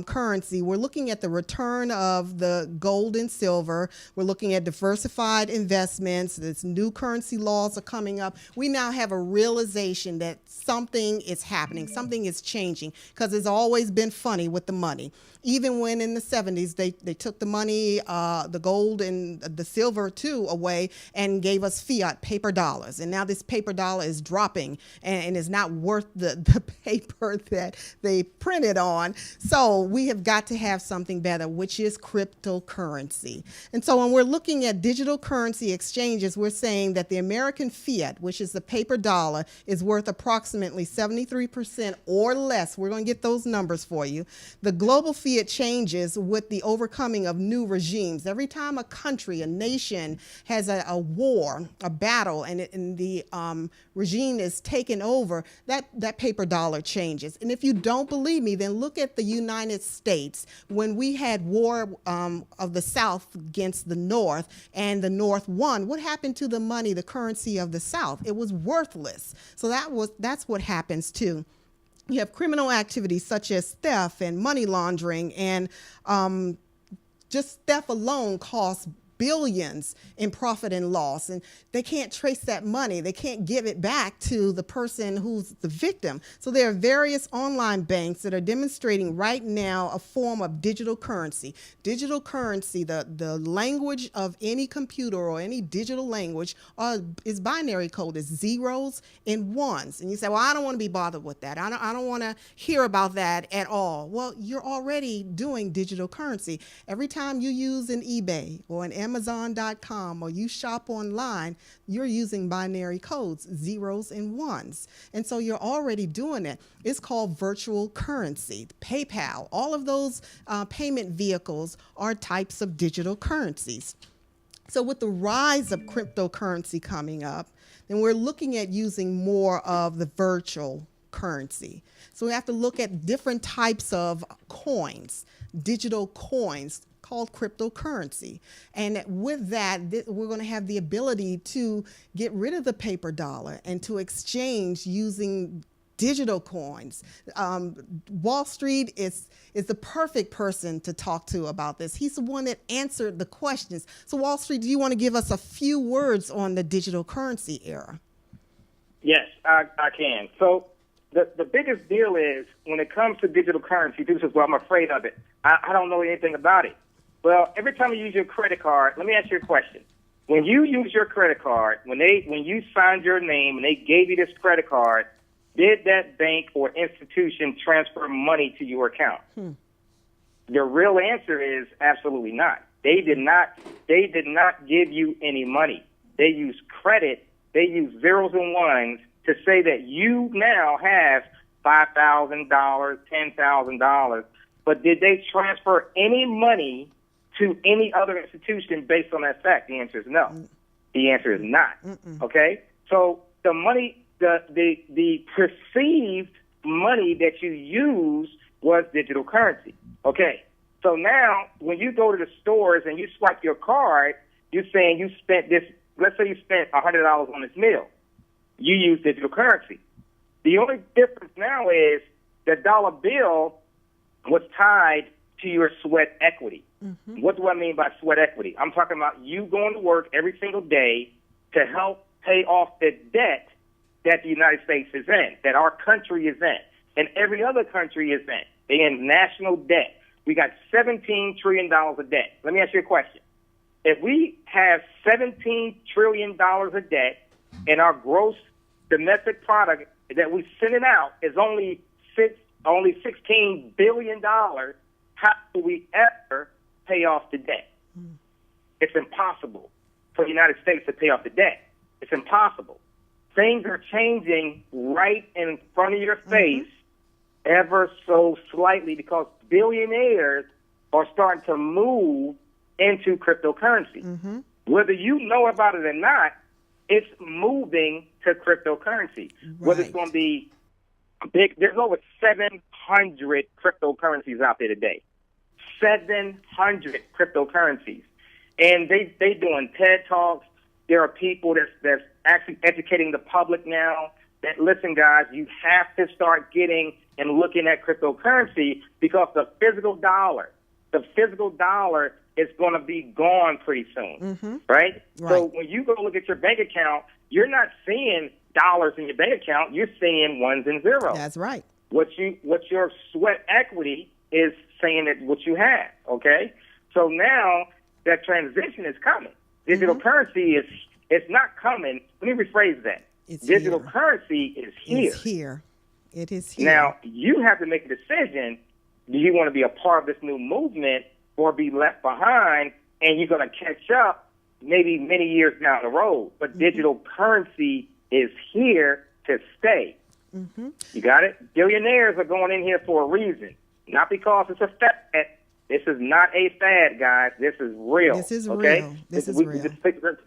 currency, we're looking at the return of the gold and silver. We're looking at diversified investments. This new currency laws are coming up. We now have a realization that something is happening, something is changing, because it's always been funny with the money. Even when in the 70s, they took the money, the gold and the silver too away and gave us fiat paper dollars. And now this paper dollar is dropping and is not worth the paper that they printed on. So we have got to have something better, which is cryptocurrency. And so when we're looking at digital currency exchanges, we're saying that the American fiat, which is the paper dollar, is worth approximately 73% or less. We're going to get those numbers for you. The global fiat changes with the overcoming of new regimes. Every time a country, a nation has a war, a battle, and the regime is taken over, that paper dollar changes. And if you don't believe me, then look at the United States. When we had war of the South against the North, and the North won, what happened to the money, the currency of the South? It was worthless. So that's what happens too. You have criminal activities such as theft and money laundering, and just theft alone costs billions in profit and loss, and they can't trace that money. They can't give it back to the person who's the victim. So there are various online banks that are demonstrating right now a form of digital currency. Digital currency, the language of any computer or any digital language is binary code, is zeros and ones. And you say, well, I don't want to be bothered with that. I don't want to hear about that at all. Well, you're already doing digital currency. Every time you use an eBay or an Amazon.com or you shop online, you're using binary codes, zeros and ones. And so you're already doing it. It's called virtual currency. PayPal, all of those payment vehicles are types of digital currencies. So with the rise of cryptocurrency coming up, then we're looking at using more of the virtual currency. So we have to look at different types of coins, digital coins, called cryptocurrency. And with that, we're going to have the ability to get rid of the paper dollar and to exchange using digital coins. Wall Street is the perfect person to talk to about this. He's the one that answered the questions. So Wall Street, do you want to give us a few words on the digital currency era? Yes, I can. So the biggest deal is when it comes to digital currency, this is why I'm afraid of it. I don't know anything about it. Well, every time you use your credit card, let me ask you a question. When you use your credit card, when you signed your name and they gave you this credit card, did that bank or institution transfer money to your account? The real answer is absolutely not. They did not give you any money. They used credit. They used zeros and ones to say that you now have $5,000, $10,000. But did they transfer any money to any other institution based on that fact? The answer is no. The answer is not. Okay? So the money, the perceived money that you use was digital currency. Okay. So now when you go to the stores and you swipe your card, you're saying you spent this, let's say you spent $100 on this meal. You use digital currency. The only difference now is the dollar bill was tied to your sweat equity. What do I mean by sweat equity? I'm talking about you going to work every single day to help pay off the debt that the United States is in, that our country is in, and every other country is in. They're in national debt. We got $17 trillion of debt. Let me ask you a question. If we have $17 trillion of debt and our gross domestic product that we're sending out is only $16 billion, how do we ever pay off the debt? It's impossible for the United States to pay off the debt. It's impossible. Things are changing right in front of your face ever so slightly because billionaires are starting to move into cryptocurrency. Whether you know about it or not, it's moving to cryptocurrency. Whether it's going to be big, there's over 700 cryptocurrencies out there today. 700 cryptocurrencies. And they doing TED Talks. There are people that's actually educating the public now that, listen, guys, you have to start getting and looking at cryptocurrency because the physical dollar is going to be gone pretty soon, right? So when you go look at your bank account, you're not seeing dollars in your bank account. You're seeing ones and zeros. That's right. What your sweat equity is saying that what you have, okay? So now that transition is coming. Digital currency is not coming. Let me rephrase that. Digital currency is here. It's here. It is here. Now, you have to make a decision. Do you want to be a part of this new movement or be left behind, and you're going to catch up maybe many years down the road? But digital currency is here to stay. You got it? Billionaires are going in here for a reason. Not because it's a fad, This is not a fad, guys. This is real. This is okay? real. This is real.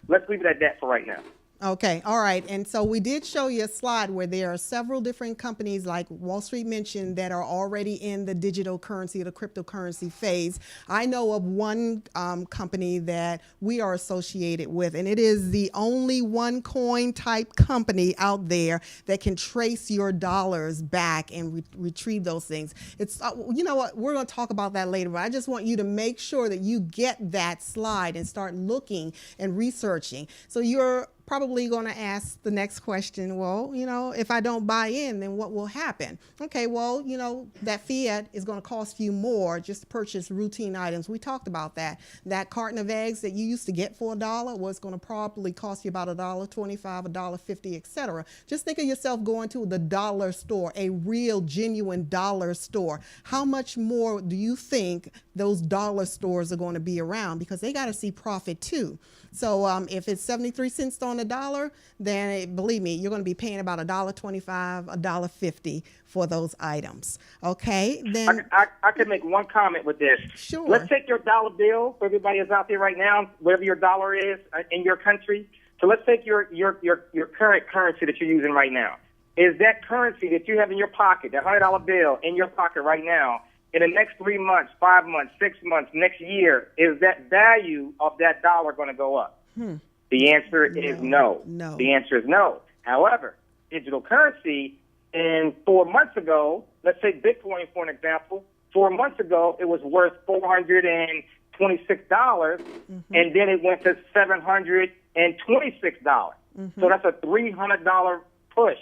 Let's leave it at that for right now. Okay, all right. And so we did show you a slide where there are several different companies, like Wall Street mentioned, that are already in the digital currency or the cryptocurrency phase. I know of one company that we are associated with, and it is the only OneCoin type company out there that can trace your dollars back and retrieve those things. It's, you know what, we're going to talk about that later, but I just want you to make sure that you get that slide and start looking and researching. So you're probably going to ask the next question, well, you know, if I don't buy in, then what will happen? Okay, well, you know, that fiat is going to cost you more just to purchase routine items. We talked about that. That carton of eggs that you used to get for $1 was going to probably cost you about $1.25, $1.50, etc. Just think of yourself going to the dollar store, a real, genuine dollar store. How much more do you think those dollar stores are going to be around? Because they got to see profit too. So if it's 73 cents on the dollar, then believe me, you're going to be paying about $1.25, $1.50 for those items. Okay, then I can make one comment with this. Sure. Let's take your dollar bill. For everybody that's out there right now, whatever your dollar is in your country. So let's take your current currency that you're using right now. Is that currency that you have in your pocket, that $100 bill in your pocket right now, in the next 3 months, 5 months, 6 months, next year, is that value of that dollar going to go up? The answer is no. No. The answer is no. However, digital currency, and 4 months ago, let's say Bitcoin for an example, 4 months ago it was worth $426, and then it went to $726. So that's a $300 push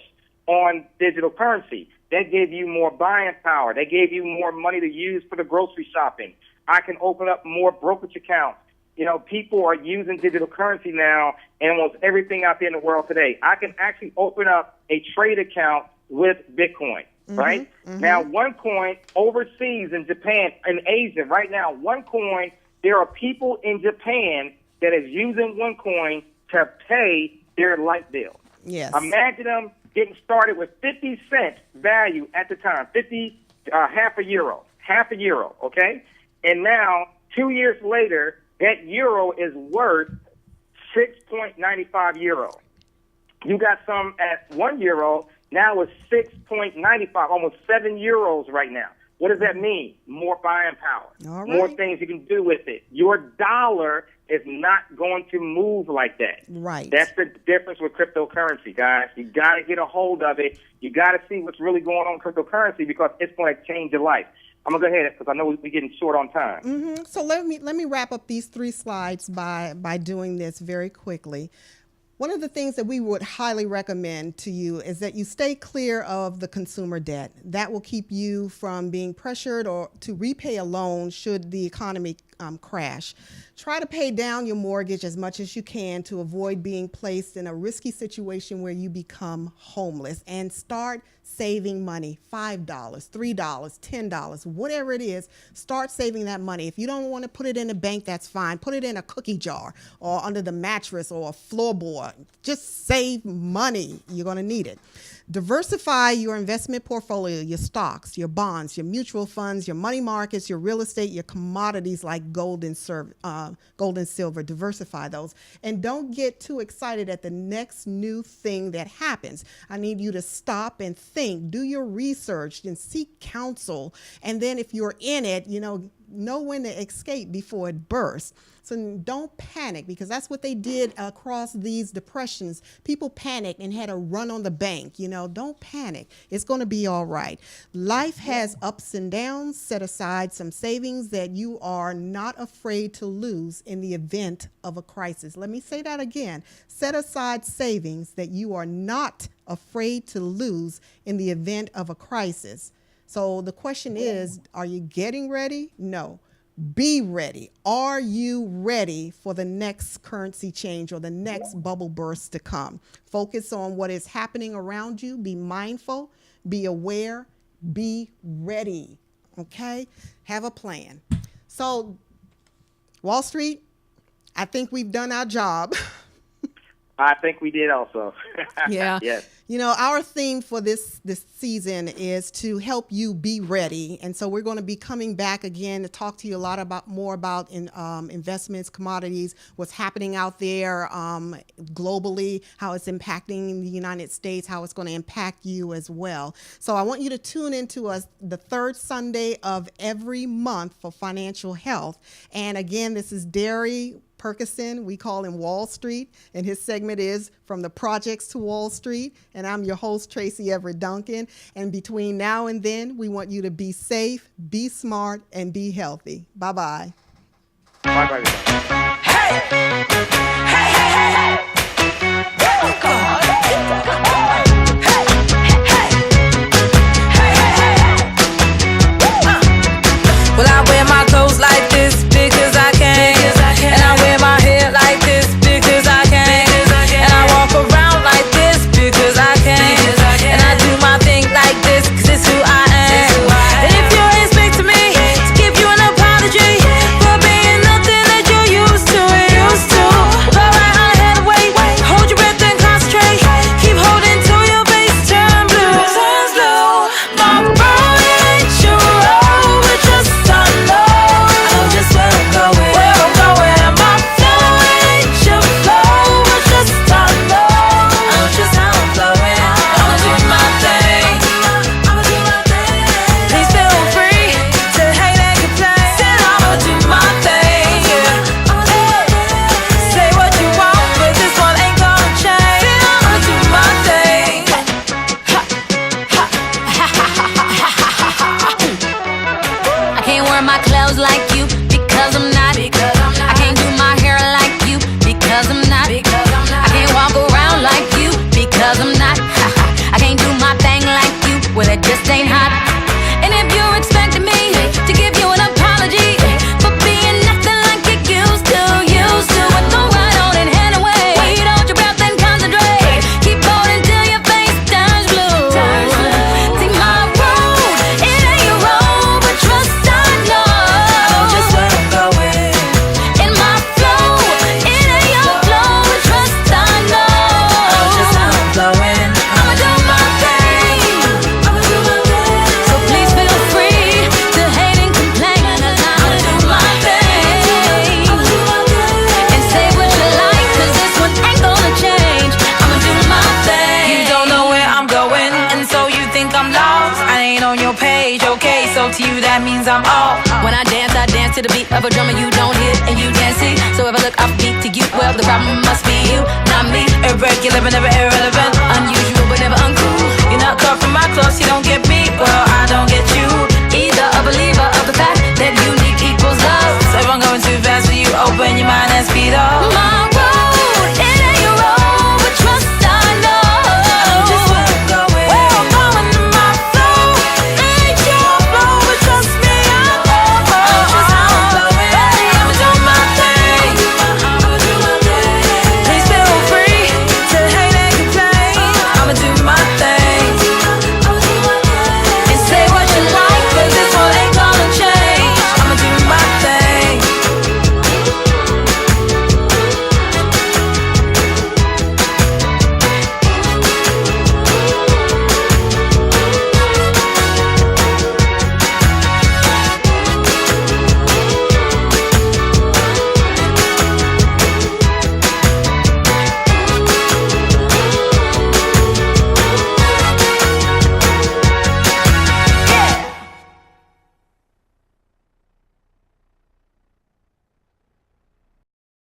on digital currency. That gave you more buying power. They gave you more money to use for the grocery shopping. I can open up more brokerage accounts. You know, people are using digital currency now in almost everything out there in the world today. I can actually open up a trade account with Bitcoin, right? Now, OneCoin overseas in Japan and Asia, right now, OneCoin, there are people in Japan that is using OneCoin to pay their light bill. yes. Imagine them getting started with 50 cents value at the time, half a euro, okay? And now, 2 years later, that euro is worth 6.95 euro. You got some at 1 euro, now it's 6.95, almost 7 euros right now. What does that mean? More buying power, All right. more things you can do with it. Your dollar is not going to move like that. Right. That's the difference with cryptocurrency, guys. You got to get a hold of it. You got to see what's really going on in cryptocurrency because it's going to change your life. I'm going to go ahead because I know we're getting short on time. So let me wrap up these 3 slides by doing this very quickly. One of the things that we would highly recommend to you is that you stay clear of the consumer debt. That will keep you from being pressured or to repay a loan should the economy crash. Try to pay down your mortgage as much as you can to avoid being placed in a risky situation where you become homeless, and start saving money. $5, $3, $10, whatever it is, start saving that money. If you don't want to put it in a bank, that's fine. Put it in a cookie jar or under the mattress or a floorboard. Just save money. You're going to need it. Diversify your investment portfolio, your stocks, your bonds, your mutual funds, your money markets, your real estate, your commodities like gold and silver. Diversify those. And don't get too excited at the next new thing that happens. I need you to stop and think, do your research, and seek counsel. And then if you're in it, know when to escape before it bursts. So don't panic, because that's what they did across these depressions. People panicked and had a run on the bank. Don't panic. It's going to be all right. Life has ups and downs. Set aside some savings that you are not afraid to lose in the event of a crisis. Let me say that again. Set aside savings that you are not afraid to lose in the event of a crisis. So the question is, are you getting ready? No. Be ready. Are you ready for the next currency change or the next bubble burst to come? Focus on what is happening around you. Be mindful. Be aware. Be ready. Okay? Have a plan. So, Wall Street, I think we've done our job. I think we did also. Yeah. Yes. You know, our theme for this season is to help you be ready. And so we're going to be coming back again to talk to you a lot more about investments, commodities, what's happening out there globally, how it's impacting the United States, how it's going to impact you as well. So I want you to tune into us the third Sunday of every month for financial health. And again, this is Derry Perkison, we call him Wall Street, and his segment is From the Projects to Wall Street. And I'm your host, Tracy Everett Duncan. And between now and then, we want you to be safe, be smart, and be healthy. Bye-bye. Bye-bye, everybody. Hey! Hey, hey, hey, hey! Oh, well, I wear my clothes like this because I can. And I wear my hair like this because I can. And I walk around like this because I can. And I do my thing like this because it's who I am. And if you're expecting me to give you an apology for being nothing that you're used to, go right on ahead and wait. Hold your breath and concentrate. Keep holding till your face turn blue. My road ain't your road, but just I know just where I'm going. And my flow ain't your flow, but just I know just how I'm flowing. I'ma do my thing. Please feel free to hate and complain. Said I'ma do my thing. Say what you want, but this one ain't gonna change. Said I'ma do my thing. I can't wear my clothes like you because I'm not. I can't do my hair like you because I'm not. I can't walk around like you because I'm not. I can't do my thing like you, well it just ain't hot. And if you're expecting me to give you an apology for being nothing like you used to, well, go right on and head away. Wait, hold your breath and concentrate. Keep holding till your face turns blue. See my road, it ain't your road, but trust I know just where I'm going. In my flow, it ain't your flow, but trust I know just how I'm flowing. I'ma do my thing. So please feel free to hate and complain. I'ma do my thing. And say what you like, 'cause this one ain't gonna change. I'ma do my thing. You don't know where I'm going, and so you think I'm lost. I ain't on your page, okay, so to you that means I'm off. When I dance to the beat of a drummer you don't hear and you can't see. So if I look offbeat to you, well the problem must be you, not me. Irregular but never irrelevant.